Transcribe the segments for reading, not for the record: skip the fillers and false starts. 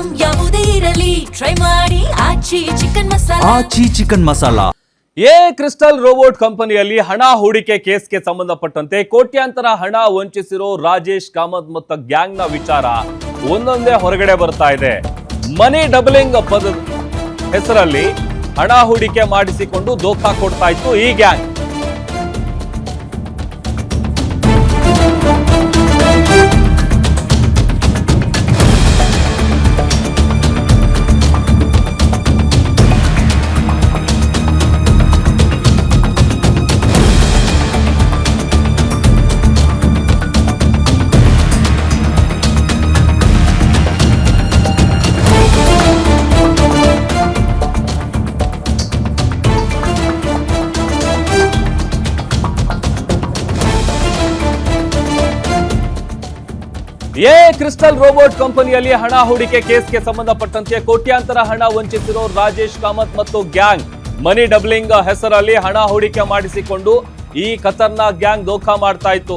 Item ಯಾವುದೇ ಇರಲಿ try ಮಾಡಿ Aachi chicken masala. A crystal robot ಕಂಪನಿಯಲ್ಲಿ ಹಣ ಹೂಡಿಕೆ ಕೇಸ್ಗೆ ಸಂಬಂಧಪಟ್ಟಂತೆ ಕೋಟ್ಯಾಂತರ ಹಣ ವಂಚಿಸಿರೋ ರಾಜೇಶ್ ಕಾಮತ್ ಮತ್ತು ಗ್ಯಾಂಗ್ನ ವಿಚಾರ ಒಂದೊಂದೇ ಹೊರಗಡೆ ಬರ್ತಾ ಇದೆ. ಮನಿ ಡಬಲಿಂಗ್ ಪದ ಹೆಸರಲ್ಲಿ ಹಣ ಹೂಡಿಕೆ ಮಾಡಿಸಿಕೊಂಡು ದೋಖಾ ಕೊಡ್ತಾ ಇತ್ತು ಈ ಗ್ಯಾಂಗ್. ಎ ಕ್ರಿಸ್ಟಲ್ ರೋಬೋಟ್ ಕಂಪನಿಯಲ್ಲಿ ಹಣ ಹೂಡಿಕೆ ಕೇಸ್ಗೆ ಸಂಬಂಧಪಟ್ಟಂತೆ ಕೋಟ್ಯಾಂತರ ಹಣ ವಂಚಿಸಿರೋ ರಾಜೇಶ್ ಕಾಮತ್ ಮತ್ತು ಗ್ಯಾಂಗ್ ಮನಿ ಡಬ್ಲಿಂಗ್ ಹೆಸರಲ್ಲಿ ಹಣ ಹೂಡಿಕೆ ಮಾಡಿಸಿಕೊಂಡು ಈ ಖತರ್ನಾಕ್ ಗ್ಯಾಂಗ್ ದೋಖಾ ಮಾಡ್ತಾ ಇತ್ತು.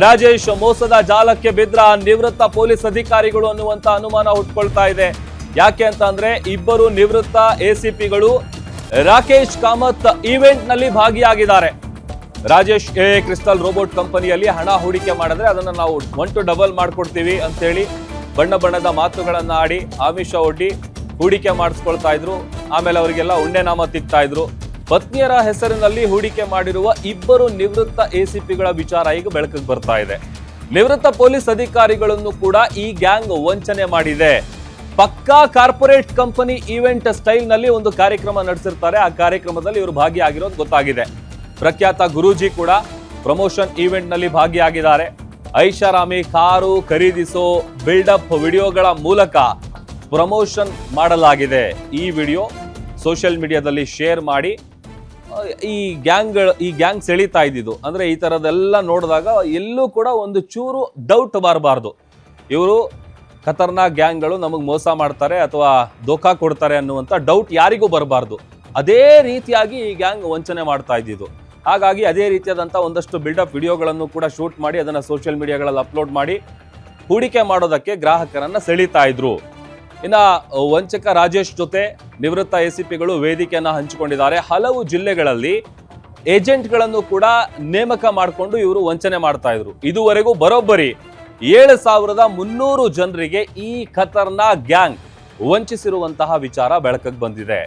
ರಾಜೇಶ್ ಮೋಸದ ಜಾಲಕ್ಕೆ ಬಿದ್ರ ನಿವೃತ್ತ ಪೊಲೀಸ್ ಅಧಿಕಾರಿಗಳು ಅನ್ನುವಂತ ಅನುಮಾನ ಹುಟ್ಕೊಳ್ತಾ ಇದೆ. ಯಾಕೆ ಅಂತ ಅಂದ್ರೆ ಇಬ್ಬರು ನಿವೃತ್ತ ಎಸಿಪಿಗಳು ರಾಕೇಶ್ ಕಾಮತ್ ಈವೆಂಟ್ ನಲ್ಲಿ ಭಾಗಿಯಾಗಿದ್ದಾರೆ. ರಾಜೇಶ್ ಎ ಕ್ರಿಸ್ಟಲ್ ರೋಬೋಟ್ ಕಂಪನಿಯಲ್ಲಿ ಹಣ ಹೂಡಿಕೆ ಮಾಡಿದ್ರೆ ಅದನ್ನ ನಾವು 1 to double ಮಾಡ್ಕೊಡ್ತೀವಿ ಅಂತ ಹೇಳಿ ಬಣ್ಣ ಬಣ್ಣದ ಮಾತುಗಳನ್ನ ಆಡಿ ಆಮಿಷ ಒಡ್ಡಿ ಹೂಡಿಕೆ ಮಾಡಿಸ್ಕೊಳ್ತಾ ಇದ್ರು. ಆಮೇಲೆ ಅವರಿಗೆಲ್ಲ ಉಣ್ಣೆನಾಮ ತಿಕ್ತಾ ಇದ್ರು. ಪತ್ನಿಯರ ಹೆಸರಿನಲ್ಲಿ ಹೂಡಿಕೆ ಮಾಡಿರುವ ಇಬ್ಬರು ನಿವೃತ್ತ ಎಸಿಪಿಗಳ ವಿಚಾರ ಈಗ ಬೆಳಕಿಗೆ ಬರ್ತಾ ಇದೆ. ನಿವೃತ್ತ ಪೊಲೀಸ್ ಅಧಿಕಾರಿಗಳನ್ನು ಕೂಡ ಈ ಗ್ಯಾಂಗ್ ವಂಚನೆ ಮಾಡಿದೆ. ಪಕ್ಕಾ ಕಾರ್ಪೊರೇಟ್ ಕಂಪನಿ ಈವೆಂಟ್ ಸ್ಟೈಲ್ ನಲ್ಲಿ ಒಂದು ಕಾರ್ಯಕ್ರಮ ನಡೆಸಿರ್ತಾರೆ. ಆ ಕಾರ್ಯಕ್ರಮದಲ್ಲಿ ಇವರು ಭಾಗಿಯಾಗಿರೋದು ಗೊತ್ತಾಗಿದೆ. ಪ್ರಖ್ಯಾತ ಗುರೂಜಿ ಕೂಡ ಪ್ರಮೋಷನ್ ಈವೆಂಟ್ ನಲ್ಲಿ ಭಾಗಿಯಾಗಿದ್ದಾರೆ. ಐಷಾರಾಮಿ ಕಾರು ಖರೀದಿಸೋ ಬಿಲ್ಡಪ್ ವಿಡಿಯೋಗಳ ಮೂಲಕ ಪ್ರಮೋಷನ್ ಮಾಡಲಾಗಿದೆ. ಈ ವಿಡಿಯೋ ಸೋಷಿಯಲ್ ಮೀಡಿಯಾದಲ್ಲಿ ಶೇರ್ ಮಾಡಿ ಈ ಗ್ಯಾಂಗ್ ಸೆಳೀತಾ ಇದ್ದಿದ್ದು. ಅಂದ್ರೆ ಈ ತರದೆಲ್ಲ ನೋಡಿದಾಗ ಎಲ್ಲೂ ಕೂಡ ಒಂದು ಚೂರು ಡೌಟ್ ಬರಬಾರ್ದು. ಇವರು ಖತರ್ನಾಕ್ ಗ್ಯಾಂಗ್ಗಳು ನಮಗೆ ಮೋಸ ಮಾಡ್ತಾರೆ ಅಥವಾ ದೋಖಾ ಕೊಡ್ತಾರೆ ಅನ್ನುವಂಥ ಡೌಟ್ ಯಾರಿಗೂ ಬರಬಾರ್ದು. ಅದೇ ರೀತಿಯಾಗಿ ಈ ಗ್ಯಾಂಗ್ ವಂಚನೆ ಮಾಡ್ತಾ ಇದ್ದಿದ್ದು. ಹಾಗಾಗಿ ಅದೇ ರೀತಿಯಾದಂಥ ಒಂದಷ್ಟು ಬಿಲ್ಡಪ್ ವಿಡಿಯೋಗಳನ್ನು ಕೂಡ ಶೂಟ್ ಮಾಡಿ ಅದನ್ನು ಸೋಷಿಯಲ್ ಮೀಡಿಯಾಗಳಲ್ಲಿ ಅಪ್ಲೋಡ್ ಮಾಡಿ ಹೂಡಿಕೆ ಮಾಡೋದಕ್ಕೆ ಗ್ರಾಹಕರನ್ನ ಸೆಳೀತಾ ಇದ್ರು. ಇನ್ನು ವಂಚಕ ರಾಜೇಶ್ ಜೊತೆ ನಿವೃತ್ತ ಎಸಿಪಿಗಳು ವೇದಿಕೆಯನ್ನ ಹಂಚಿಕೊಂಡಿದ್ದಾರೆ. ಹಲವು ಜಿಲ್ಲೆಗಳಲ್ಲಿ ಏಜೆಂಟ್ಗಳನ್ನು ಕೂಡ ನೇಮಕ ಮಾಡಿಕೊಂಡು ಇವರು ವಂಚನೆ ಮಾಡ್ತಾ ಇದ್ರು. ಇದುವರೆಗೂ ಬರೋಬ್ಬರಿ 7,300 ಜನರಿಗೆ ಈ ಖತರ್ನಾಕ್ ಗ್ಯಾಂಗ್ ವಂಚಿಸಿರುವಂತಹ ವಿಚಾರ ಬೆಳಕಿಗೆ ಬಂದಿದೆ.